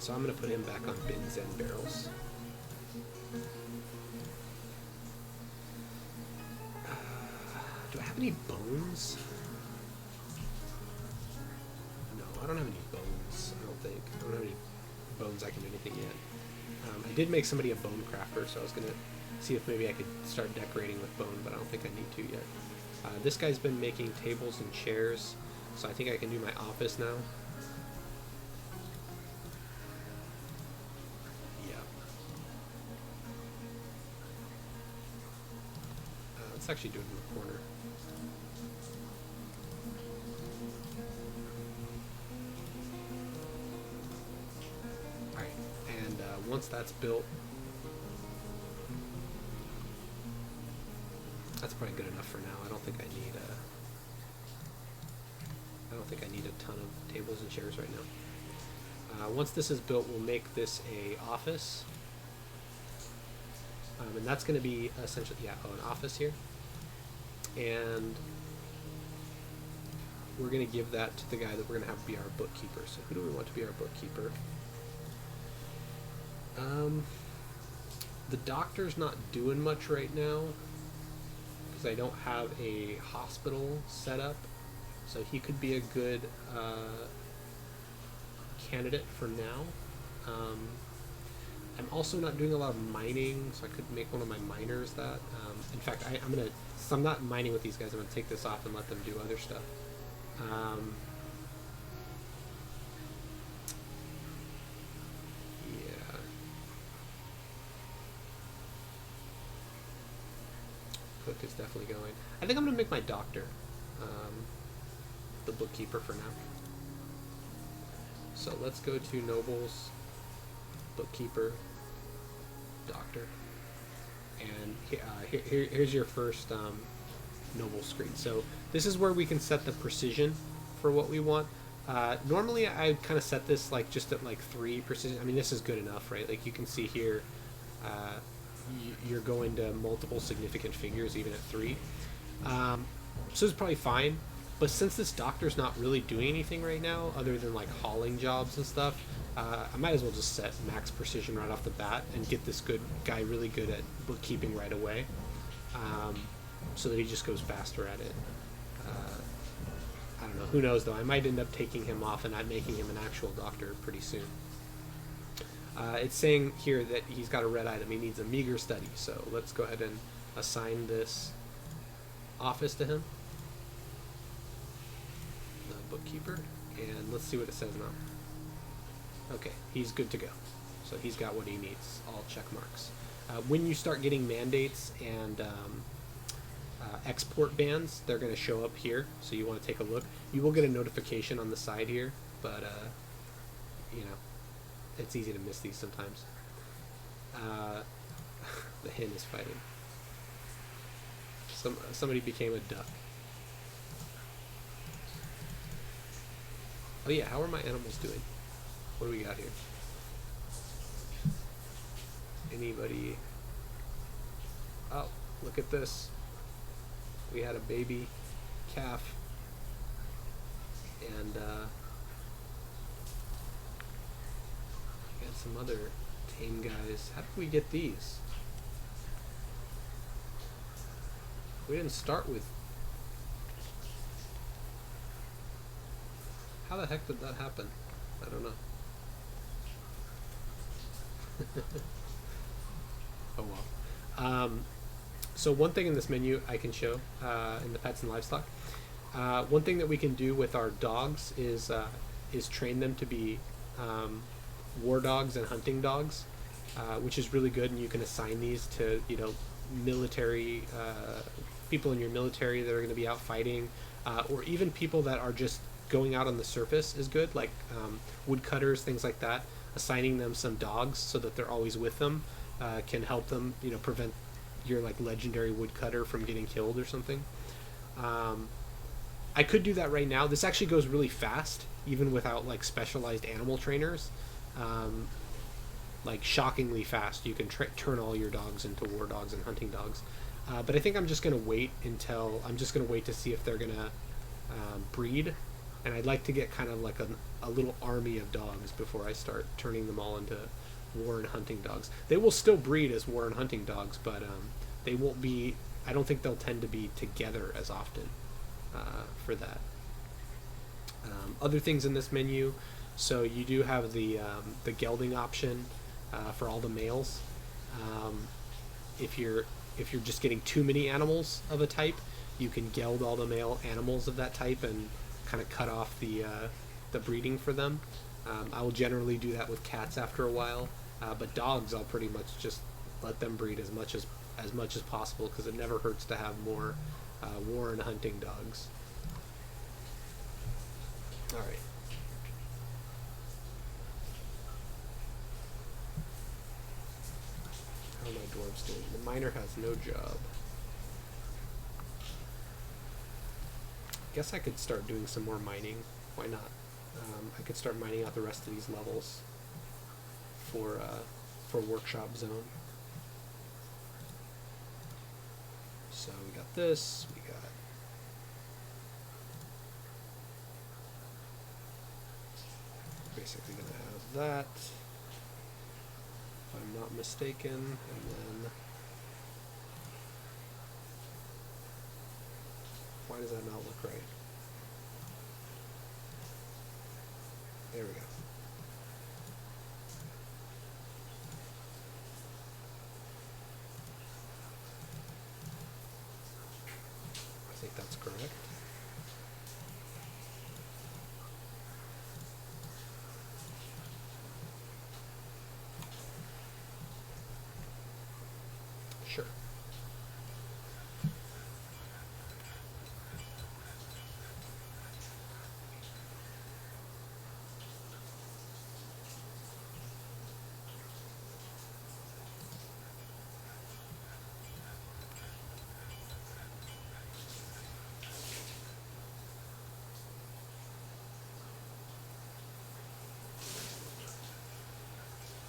So I'm going to put him back on bins and barrels. Do I have any bones? No, I don't have any bones, I don't think. I don't have any bones I can do anything yet. I did make somebody a bone crafter, so I was going to see if maybe I could start decorating with bone, but I don't think I need to yet. This guy's been making tables and chairs, so I think I can do my office now. Yeah. Let's actually do it in the corner. Alright, and once that's built, that's probably good enough for now. I don't think I need a ton of tables and chairs right now. Once this is built, we'll make this a office, and that's going to be essentially an office here, and we're going to give that to the guy that we're going to have be our bookkeeper. So who do we want to be our bookkeeper? The doctor's not doing much right now, I don't have a hospital set up, so he could be a good candidate for now. I'm also not doing a lot of mining, so I could make one of my miners that. In fact, so I'm not mining with these guys. I'm gonna take this off and let them do other stuff. Yeah. Cook is definitely going. I think I'm going to make my doctor the bookkeeper for now. So let's go to nobles, bookkeeper, doctor, and here's your first noble screen. So this is where we can set the precision for what we want. Normally I kind of set this like just at like 3 precision. I mean, this is good enough, right? Like you can see here, you're going to multiple significant figures even at 3. So it's probably fine. But since this doctor's not really doing anything right now other than like hauling jobs and stuff, I might as well just set max precision right off the bat and get this good guy really good at bookkeeping right away, so that he just goes faster at it. I don't know. Who knows, though? I might end up taking him off and not making him an actual doctor pretty soon. It's saying here that he's got a red item. He needs a meager study. So let's go ahead and assign this office to him, the bookkeeper, and let's see what it says now. Okay, he's good to go. So he's got what he needs, all check marks. When you start getting mandates and export bans, they're going to show up here, so you want to take a look. You will get a notification on the side here, but you know, it's easy to miss these sometimes. The hen is fighting. Somebody became a duck. Oh yeah, how are my animals doing? What do we got here? Anybody? Oh, look at this. We had a baby calf, and we got some other tame guys. How did we get these? We didn't start with... How the heck did that happen? I don't know. Oh well. So one thing in this menu I can show in the pets and livestock. One thing that we can do with our dogs is train them to be war dogs and hunting dogs, which is really good. And you can assign these to, you know, military people in your military that are going to be out fighting, or even people that are just going out on the surface is good, like woodcutters, things like that. Assigning them some dogs so that they're always with them can help them, you know, prevent your like legendary woodcutter from getting killed or something. I could do that right now. This actually goes really fast, even without like specialized animal trainers. Like shockingly fast. You can turn all your dogs into war dogs and hunting dogs. But I think I'm just gonna wait to see if they're gonna breed, and I'd like to get kind of like a little army of dogs before I start turning them all into war and hunting dogs. They will still breed as war and hunting dogs, but they won't be. I don't think they'll tend to be together as often for that. Other things in this menu, so you do have the gelding option for all the males. If you're just getting too many animals of a type, you can geld all the male animals of that type and kind of cut off the breeding for them. I will generally do that with cats after a while, but dogs I'll pretty much just let them breed as much as possible, because it never hurts to have more war and hunting dogs. All right. How are my dwarves doing? The miner has no job. Guess I could start doing some more mining. Why not? I could start mining out the rest of these levels for workshop zone. So we got this. We got basically gonna have that, if I'm not mistaken, and then why does that not look right? There we go. I think that's correct. Sure.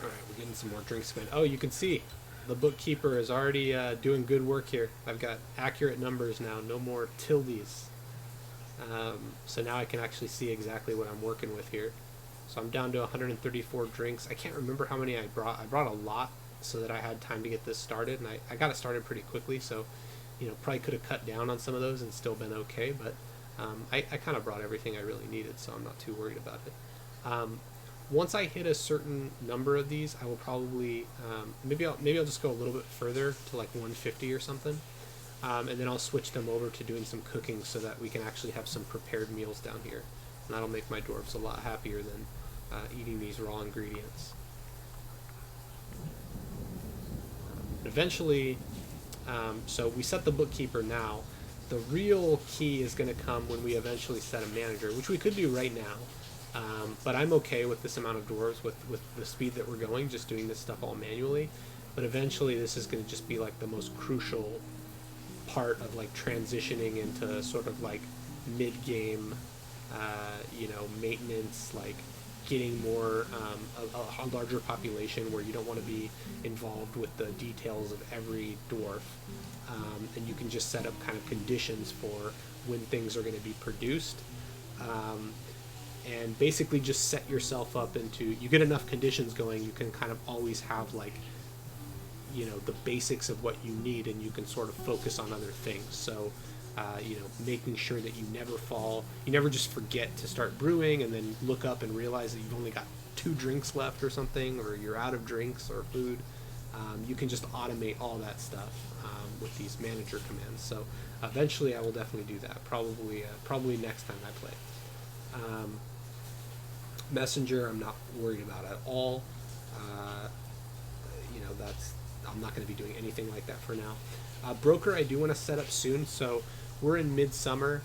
Alright, we're getting some more drinks spent. Oh, you can see the bookkeeper is already doing good work here. I've got accurate numbers now, no more tildes. So now I can actually see exactly what I'm working with here. So I'm down to 134 drinks. I can't remember how many I brought. I brought a lot so that I had time to get this started, and I got it started pretty quickly, so probably could have cut down on some of those and still been okay, but I kind of brought everything I really needed, so I'm not too worried about it. Once I hit a certain number of these, I will probably maybe I'll just go a little bit further to like 150 or something, and then I'll switch them over to doing some cooking so that we can actually have some prepared meals down here, and that'll make my dwarves a lot happier than eating these raw ingredients. Eventually, so we set the bookkeeper now. The real key is going to come when we eventually set a manager, which we could do right now. But I'm okay with this amount of dwarves with the speed that we're going, just doing this stuff all manually. But eventually this is going to just be like the most crucial part of like transitioning into sort of like mid-game, maintenance, like getting more, a larger population where you don't want to be involved with the details of every dwarf. And you can just set up kind of conditions for when things are going to be produced. And basically just set yourself up into, you get enough conditions going, you can kind of always have like, the basics of what you need, and you can sort of focus on other things. So, making sure that you never just forget to start brewing and then look up and realize that you've only got 2 drinks left or something, or you're out of drinks or food. You can just automate all that stuff with these manager commands. So eventually I will definitely do that, probably next time I play. Messenger I'm not worried about at all. I'm not going to be doing anything like that for now. Broker I do want to set up soon. So we're in midsummer.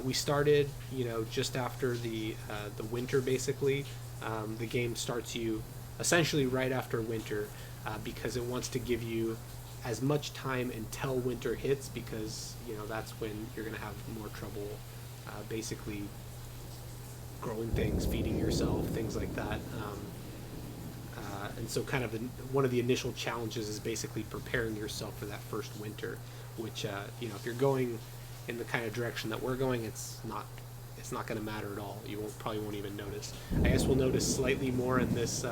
We started just after the winter basically. The game starts you essentially right after winter, because it wants to give you as much time until winter hits, because that's when you're going to have more trouble basically growing things, feeding yourself, things like that. And so kind of one of the initial challenges is basically preparing yourself for that first winter, which if you're going in the kind of direction that we're going, it's not it's not going to matter at all. You probably won't even notice. I guess we'll notice slightly more in this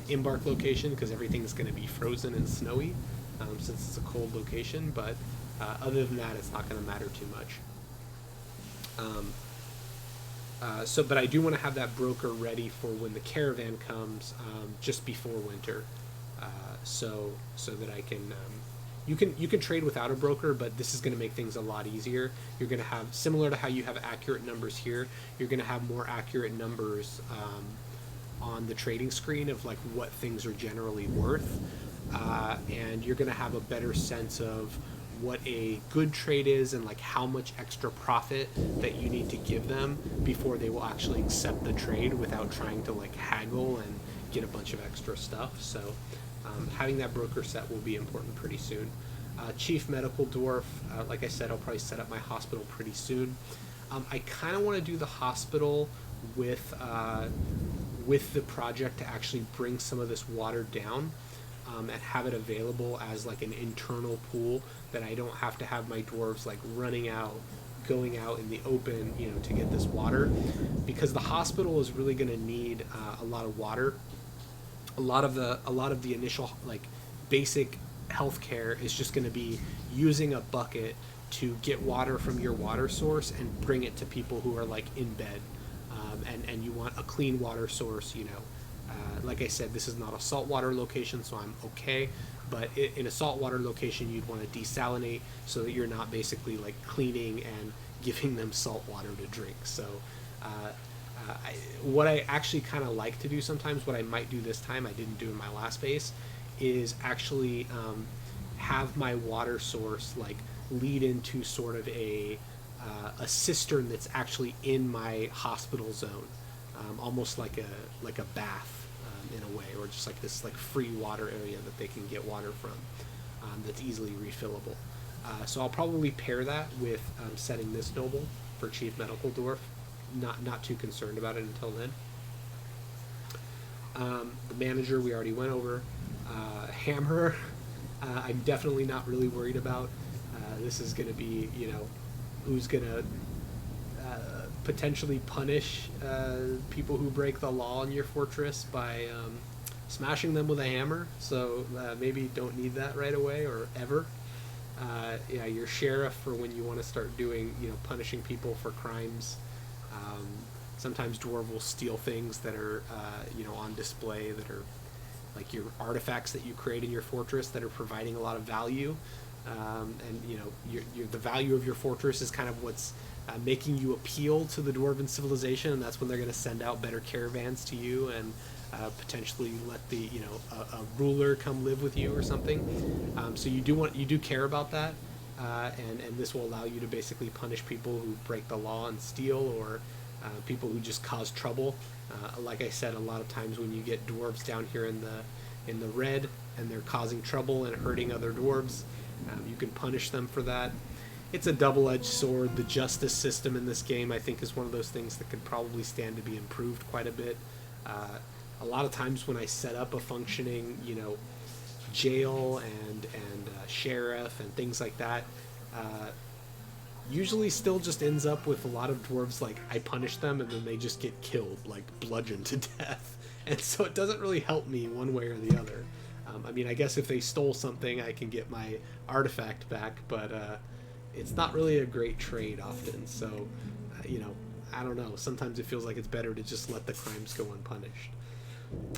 embark location because everything's going to be frozen and snowy since it's a cold location. But other than that, it's not going to matter too much. But I do want to have that broker ready for when the caravan comes just before winter, so that I can. You can trade without a broker, but this is going to make things a lot easier. You're going to have, similar to how you have accurate numbers here, you're going to have more accurate numbers on the trading screen of like what things are generally worth, and you're going to have a better sense of what a good trade is and like how much extra profit that you need to give them before they will actually accept the trade without trying to like haggle and get a bunch of extra stuff. So having that broker set will be important pretty soon. Chief Medical Dwarf, like I said, I'll probably set up my hospital pretty soon. I kind of want to do the hospital with the project to actually bring some of this water down. And have it available as like an internal pool that I don't have to have my dwarves like running out, going out in the open, to get this water, because the hospital is really going to need a lot of water. A lot of the initial like basic healthcare is just going to be using a bucket to get water from your water source and bring it to people who are like in bed, and you want a clean water source, like I said, this is not a saltwater location, so I'm okay. But in a saltwater location, you'd want to desalinate so that you're not basically like cleaning and giving them salt water to drink. So what I actually kind of like to do sometimes, what I might do this time, I didn't do in my last base, is actually have my water source like lead into sort of a cistern that's actually in my hospital zone, almost like a bath. In a way, or just like this like free water area that they can get water from, that's easily refillable. So I'll probably pair that with setting this noble for Chief Medical Dwarf. Not too concerned about it until then. The manager we already went over. Hammer, I'm definitely not really worried about. This is going to be, who's going to potentially punish people who break the law in your fortress by smashing them with a hammer. So maybe don't need that right away or ever. Your sheriff for when you want to start doing, punishing people for crimes. Sometimes Dwarf will steal things that are, on display that are like your artifacts that you create in your fortress that are providing a lot of value. The value of your fortress is kind of what's making you appeal to the Dwarven civilization, and that's when they're going to send out better caravans to you and potentially let the a ruler come live with you or something. So you do care about that, and this will allow you to basically punish people who break the law and steal, or people who just cause trouble. Like I said, a lot of times when you get dwarves down here in the red and they're causing trouble and hurting other dwarves, you can punish them for that. It's a double-edged sword. The justice system in this game, I think, is one of those things that could probably stand to be improved quite a bit. A lot of times when I set up a functioning, jail and sheriff and things like that, usually still just ends up with a lot of dwarves, like, I punish them and then they just get killed, like, bludgeoned to death. And so it doesn't really help me one way or the other. I guess if they stole something, I can get my artifact back, but it's not really a great trade often. So, I don't know. Sometimes it feels like it's better to just let the crimes go unpunished.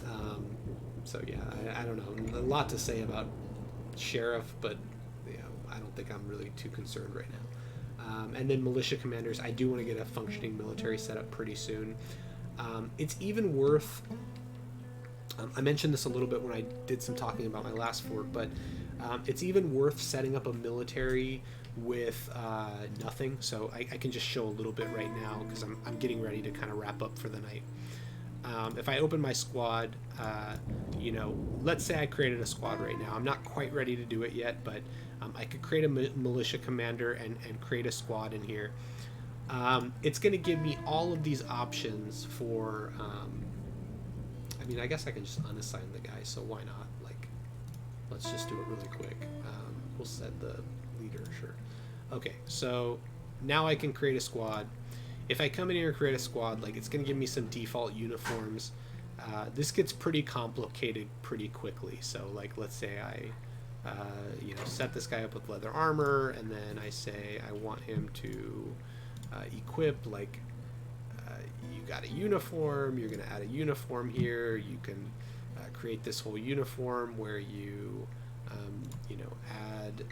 I don't know. A lot to say about sheriff, but I don't think I'm really too concerned right now. And then militia commanders, I do want to get a functioning military set up pretty soon. It's even worth... I mentioned this a little bit when I did some talking about my last fort, but it's even worth setting up a military with nothing. So I can just show a little bit right now because I'm getting ready to kind of wrap up for the night. If I open my squad, let's say I created a squad right now. I'm not quite ready to do it yet, but I could create a militia commander and create a squad in here. It's going to give me all of these options for... I guess I can just unassign the guy, so why not? Let's just do it really quick. We'll set the leader, sure. Okay, so now I can create a squad. if I come in here and create a squad, like it's going to give me some default uniforms. This gets pretty complicated pretty quickly. So like, let's say I set this guy up with leather armor, and then I say I want him to equip, like, you got a uniform, you're going to add a uniform here, you can create this whole uniform where you add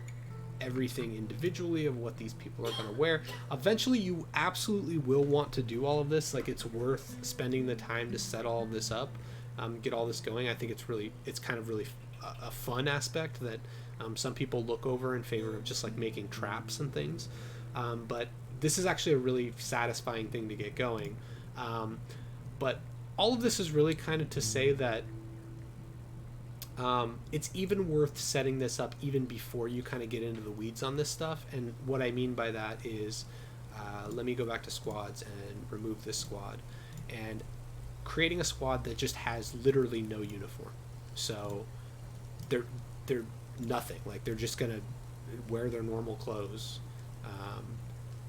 everything individually of what these people are going to wear. Eventually you absolutely will want to do all of this. Like, it's worth spending the time to set all of this up, get all this going. I think it's kind of really a fun aspect that some people look over in favor of just like making traps and things, but this is actually a really satisfying thing to get going. But all of this is really kind of to say that it's even worth setting this up even before you kind of get into the weeds on this stuff. And what I mean by that is, let me go back to squads and remove this squad, and creating a squad that just has literally no uniform. So they're nothing. Like, they're just gonna wear their normal clothes.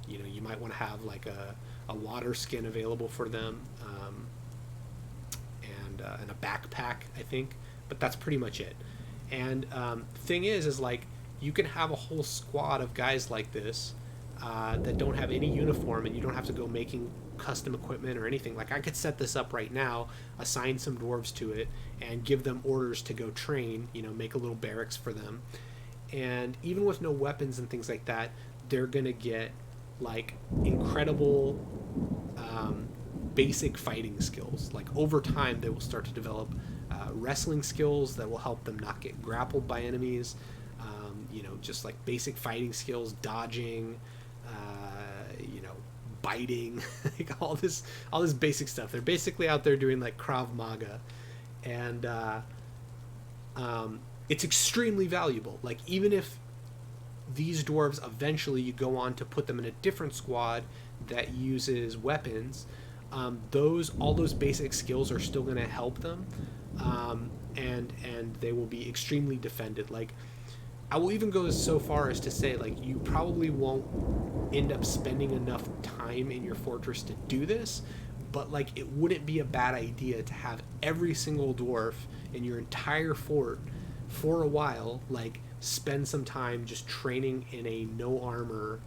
You might want to have like a water skin available for them, and a backpack, I think. But that's pretty much it. And thing is like, you can have a whole squad of guys like this that don't have any uniform, and you don't have to go making custom equipment or anything. Like, I could set this up right now, assign some dwarves to it, and give them orders to go train, make a little barracks for them. And even with no weapons and things like that, they're gonna get like incredible basic fighting skills. Like, over time they will start to develop wrestling skills that will help them not get grappled by enemies, just like basic fighting skills, dodging, biting, like all this basic stuff. They're basically out there doing like Krav Maga, and it's extremely valuable. Like, even if these dwarves eventually you go on to put them in a different squad that uses weapons, all those basic skills are still going to help them, and they will be extremely defended. Like, I will even go so far as to say, like, you probably won't end up spending enough time in your fortress to do this, but like, it wouldn't be a bad idea to have every single dwarf in your entire fort for a while, like, spend some time just training in a no armor,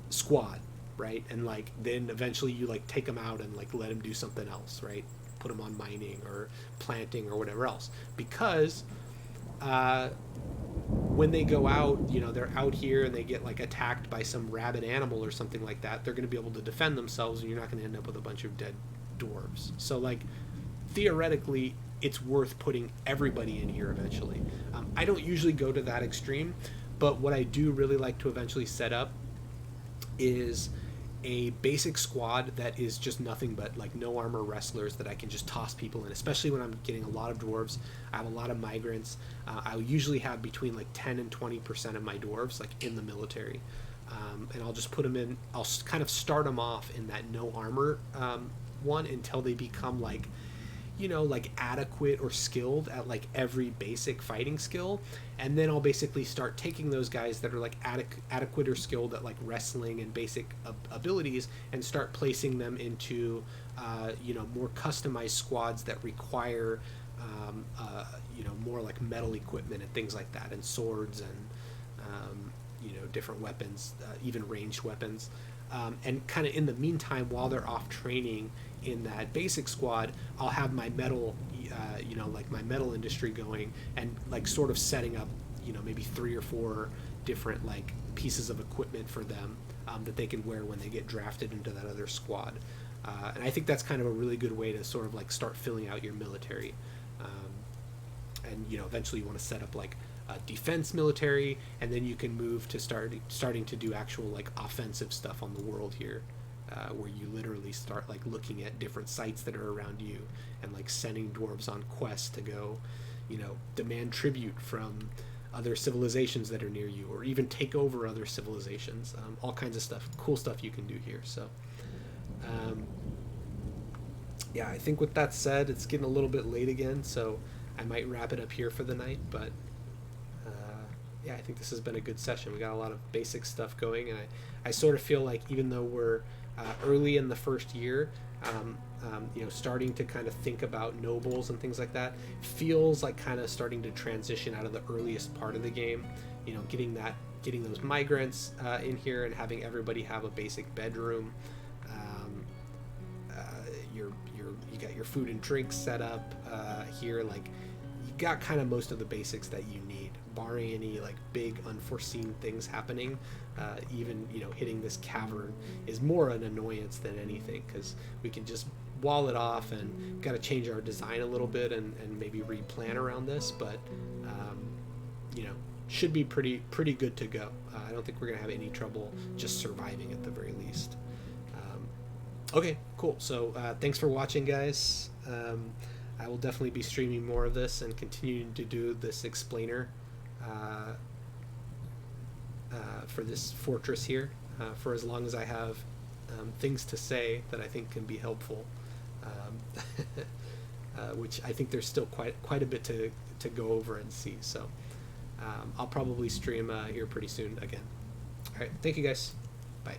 squad, right? And like, then eventually you like take them out and like let them do something else, right? Put them on mining or planting or whatever else, because when they go out, they're out here and they get like attacked by some rabid animal or something like that, they're going to be able to defend themselves, and you're not going to end up with a bunch of dead dwarves. So like, theoretically, it's worth putting everybody in here eventually. I don't usually go to that extreme, but what I do really like to eventually set up is a basic squad that is just nothing but like no armor wrestlers that I can just toss people in, especially when I'm getting a lot of dwarves. I have a lot of migrants. I'll usually have between like 10 and 20% of my dwarves like in the military, and I'll just put them in. I'll kind of start them off in that no armor one until they become like, like adequate or skilled at like every basic fighting skill. And then I'll basically start taking those guys that are like adequate or skilled at like wrestling and basic abilities, and start placing them into more customized squads that require more like metal equipment and things like that, and swords and different weapons, even ranged weapons. And kind of in the meantime, while they're off training in that basic squad, I'll have my metal, like my metal industry going, and like sort of setting up, maybe 3 or 4 different like pieces of equipment for them that they can wear when they get drafted into that other squad. And I think that's kind of a really good way to sort of like start filling out your military. And eventually you want to set up like a defense military, and then you can move to starting to do actual like offensive stuff on the world here, where you literally start like looking at different sites that are around you, and like sending dwarves on quests to go, demand tribute from other civilizations that are near you, or even take over other civilizations. All kinds of stuff, cool stuff you can do here. So yeah, I think with that said, it's getting a little bit late again, so I might wrap it up here for the night. But yeah, I think this has been a good session. We got a lot of basic stuff going, and I sort of feel like even though we're early in the first year, starting to kind of think about nobles and things like that feels like kind of starting to transition out of the earliest part of the game. Getting those migrants in here and having everybody have a basic bedroom. You got your food and drinks set up here. Like, you got kind of most of the basics that you need, barring any like big unforeseen things happening. Even hitting this cavern is more an annoyance than anything, because we can just wall it off, and got to change our design a little bit and maybe replan around this, but should be pretty good to go. I don't think we're gonna have any trouble just surviving at the very least. Okay, cool. So thanks for watching, guys. I will definitely be streaming more of this and continuing to do this explainer for this fortress here for as long as I have things to say that I think can be helpful, which I think there's still quite a bit to go over and see. So I'll probably stream here pretty soon again. All right, thank you guys. Bye.